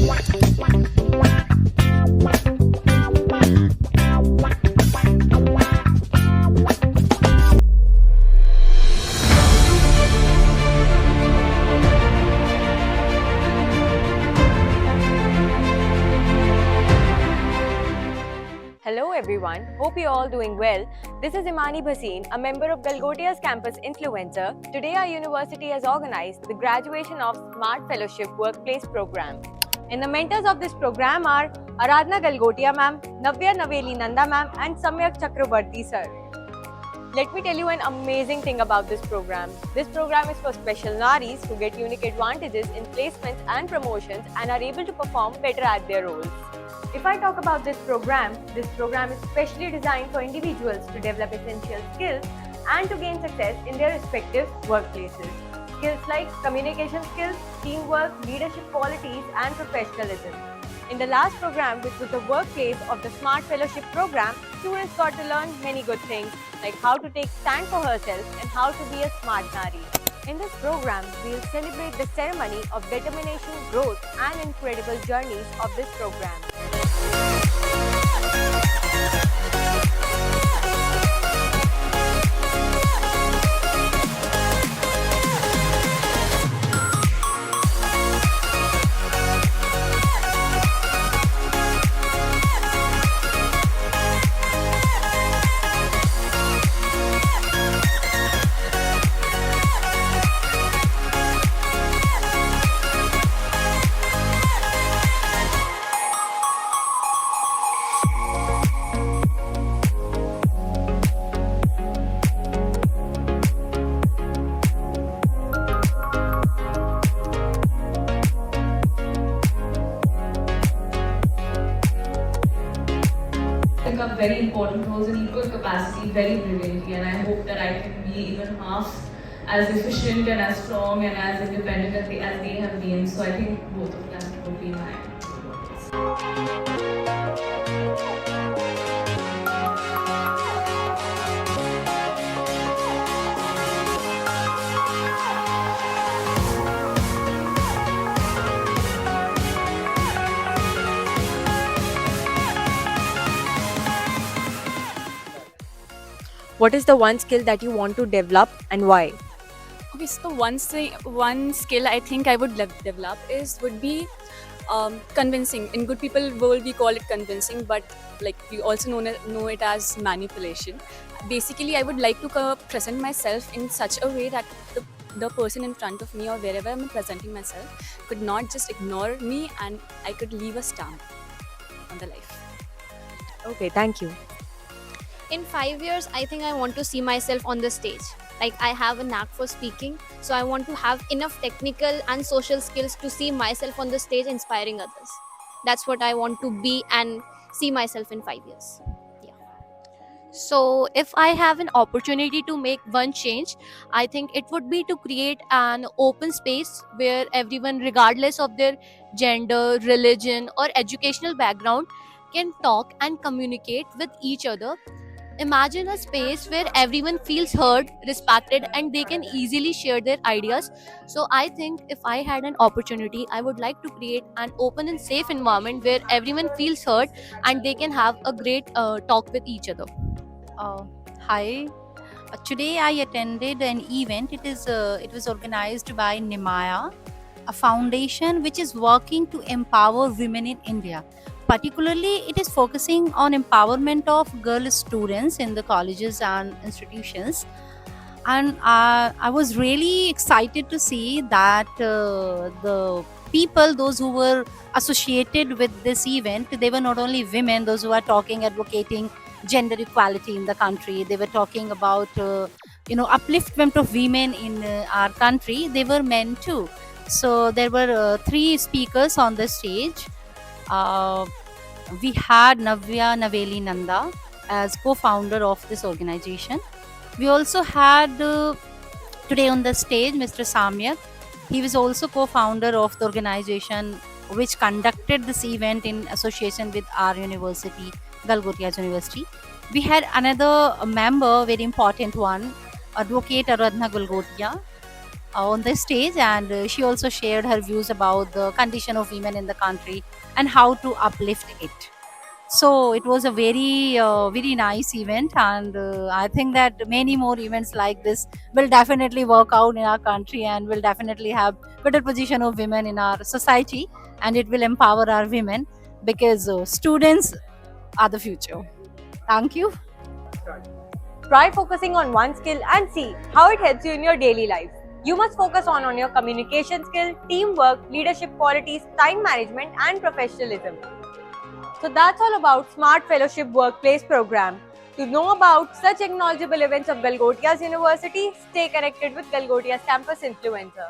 Hello everyone, hope you're all doing well. This is Imani Bhasin, a member of Galgotia's campus influencer. Today our university has organized the graduation of Smart Fellowship Workplace Program. And the mentors of this program are Aradhna Galgotia ma'am, Navya Naveli Nanda ma'am and Samyak Chakrabarti sir. Let me tell you an amazing thing about this program. This program is for special Naris who get unique advantages in placements and promotions and are able to perform better at their roles. If I talk about this program is specially designed for individuals to develop essential skills and to gain success in their respective workplaces. Skills like communication skills, teamwork, leadership qualities, and professionalism. In the last program, which was the workplace of the Smart Fellowship program, students got to learn many good things like how to take stand for herself and how to be a smart Nari. In this program, we'll celebrate the ceremony of determination, growth, and incredible journeys of this program. Pick up very important roles in equal capacity very brilliantly, and I hope that I can be even half as efficient and as strong and as independent as they have been. So I think both of them would be my roles. What is the one skill that you want to develop and why? Okay, so one skill I think I would develop would be convincing. In good people world, we call it convincing, but like we also know it as manipulation. Basically, I would like to present myself in such a way that the person in front of me or wherever I'm presenting myself could not just ignore me, and I could leave a stamp on the life. Okay, thank you. In 5 years, I think I want to see myself on the stage. Like, I have a knack for speaking, so I want to have enough technical and social skills to see myself on the stage inspiring others. That's what I want to be and see myself in 5 years. So, if I have an opportunity to make one change, I think it would be to create an open space where everyone, regardless of their gender, religion, or educational background, can talk and communicate with each other. Imagine a space where everyone feels heard, respected, and they can easily share their ideas. So, I think if I had an opportunity, I would like to create an open and safe environment where everyone feels heard and they can have a great talk with each other. Hi. Today I attended an event. It was organized by Nimaya, a foundation which is working to empower women in India. Particularly, it is focusing on empowerment of girl students in the colleges and institutions. And I was really excited to see that the people, those who were associated with this event, they were not only women, those who are talking, advocating gender equality in the country. They were talking about upliftment of women in our country. They were men too. So there were three speakers on the stage. We had Navya Naveli Nanda as co-founder of this organization. We also had today on the stage Mr. Samyak. He was also co-founder of the organization which conducted this event in association with our university, Galgotia's University. We had another member, very important one, Advocate Aradhna Galgotia. on the stage, and she also shared her views about the condition of women in the country and how to uplift it. So it was a very nice event, and I think that many more events like this will definitely work out in our country and will definitely have better position of women in our society, and it will empower our women, because students are the future. Thank you. Try focusing on one skill and see how it helps you in your daily life. You must focus on your communication skill, teamwork, leadership qualities, time management, and professionalism. So that's all about Smart Fellowship Workplace Program. To know about such acknowledgeable events of Galgotias University, stay connected with Galgotias Campus Influencer.